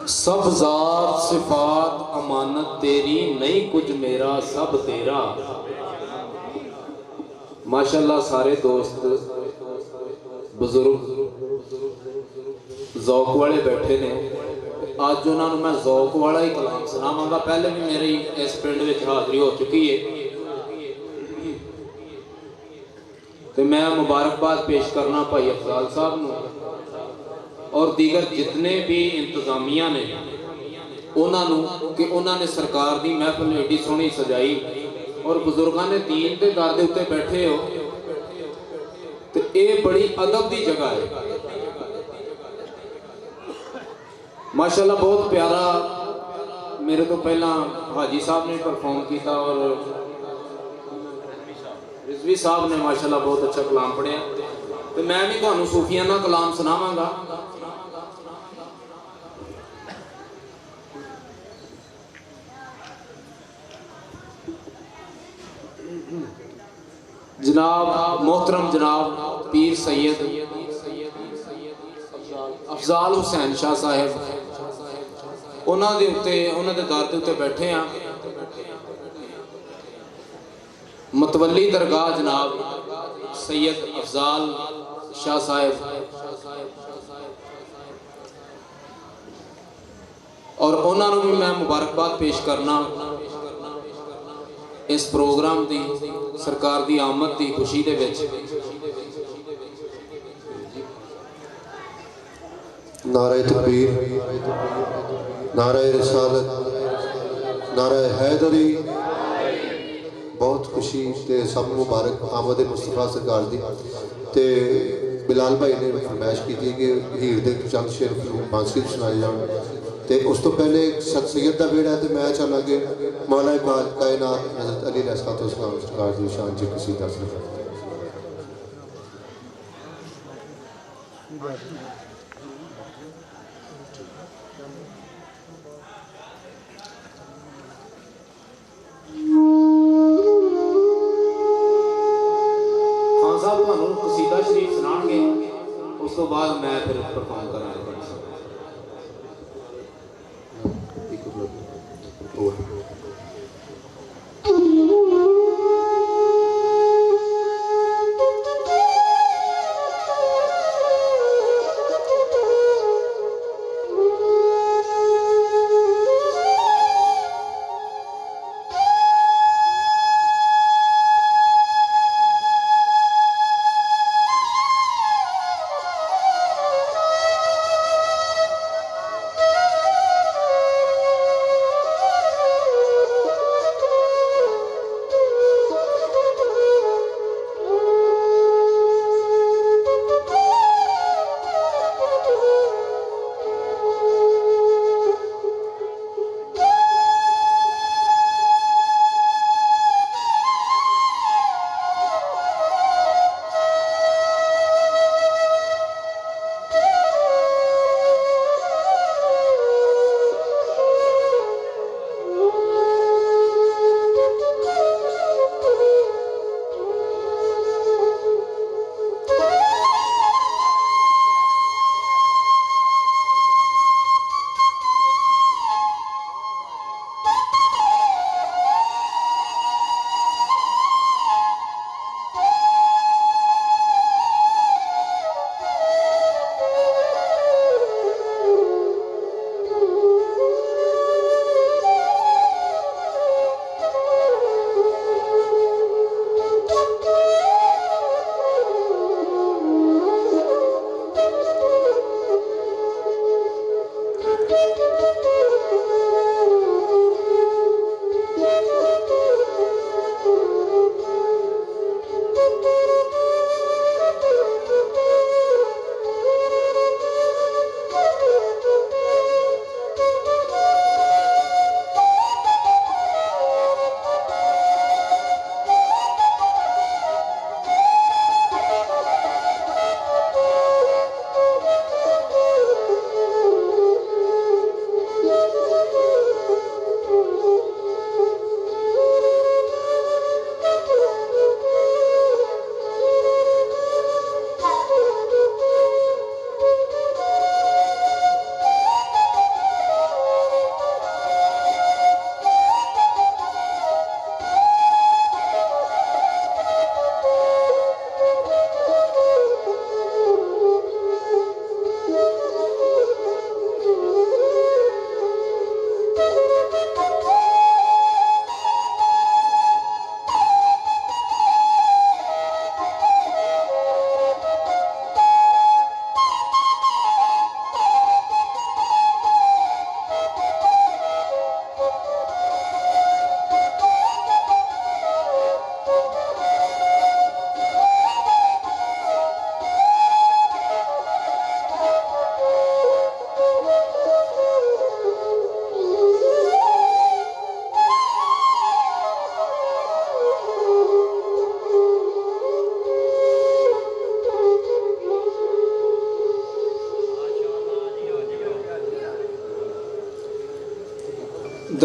सब ज़ात सिफात अमानत तेरी, नहीं कुछ मेरा सब तेरा। माशाल्लाह सारे दोस्त बुजुर्ग ज़ौक वाले बैठे ने। अज उन्होंने मैं ज़ौक वाला ही कलाम सुनावांगा। पहले भी मेरी इस पिंड में हाज़री हो चुकी है, तो मैं मुबारकबाद पेश करना भाई अफजाल साहब नूं और दीगर जितने भी इंतजामिया ने उन्होंने कि उन्होंने सरकार की महफिल एडी सोहनी सजाई और बुजुर्गों ने दीन के दर के उत्ते बैठे हो, तो ये बड़ी अदब की जगह है। माशाल्लाह बहुत प्यारा मेरे तो पहला हाजी साहब ने परफॉर्म किया और रिजवी साहब ने माशाल्लाह बहुत अच्छा कलाम पढ़िया, तो मैं भी तुहानू सूफियाना कलाम सुनावांगा। जनाब मोहतरम जनाब पीर सैयद अफजाल हुसैन शाह साहब उन्होंने दर के उत्ते बैठे हैं। मतवली दरगाह जनाब सैयद अफजाल शाह साहब और उन्होंने भी मैं मुबारकबाद पेश करना इस प्रोग्राम की सरकार की आमद की खुशी दे विच। नारे तकबीर, नारे रिसालत, नारे हैदरी। बहुत खुशी ते सब मुबारक आमद मुस्तफा सरकार दी। ते बिलाल भाई ने फरमाइश की थी कि हीर दे चंद शेर बांसुरी सुनाए जान, ते उस तो पहले सत सैयद का बेड़ा है, तो मैं चाहना कि मौला कायनात हज़रत अली अलैहिस्सलाम सरकार की शान च किसी दस खान साहब तुहानू कसीदा शरीफ सुनाएंगे, उस तो बाद मैं फिर परफॉर्म करांगा।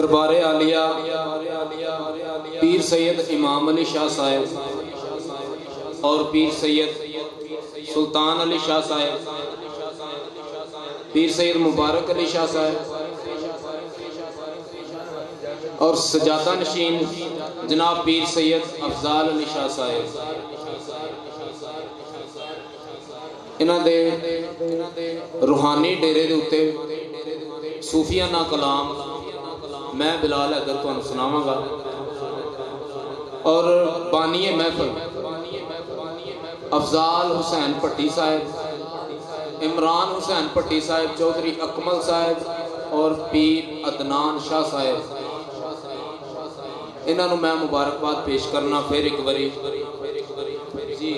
दरबारे आलिया पीर सैयद इमाम अली शाह साहब और पीर सैयद सुल्तान अली शाह साहब, पीर सैयद मुबारक अली शाह साहब और सजादा नशीन जनाब पीर सैयद अफजाल अली शाह साहब। इन्हां दे रूहानी डेरे दे उत्ते सूफियाना कलाम मैं बिलाल हैदर तुहानूं सुनावांगा और बानीए महफल अफजाल हुसैन भट्टी साहब, इमरान हुसैन भट्टी साहब, चौधरी अकमल साहब और पीर अदनान शाह साहब, इन्होंने मैं मुबारकबाद पेश करना फिर एक बारी जी।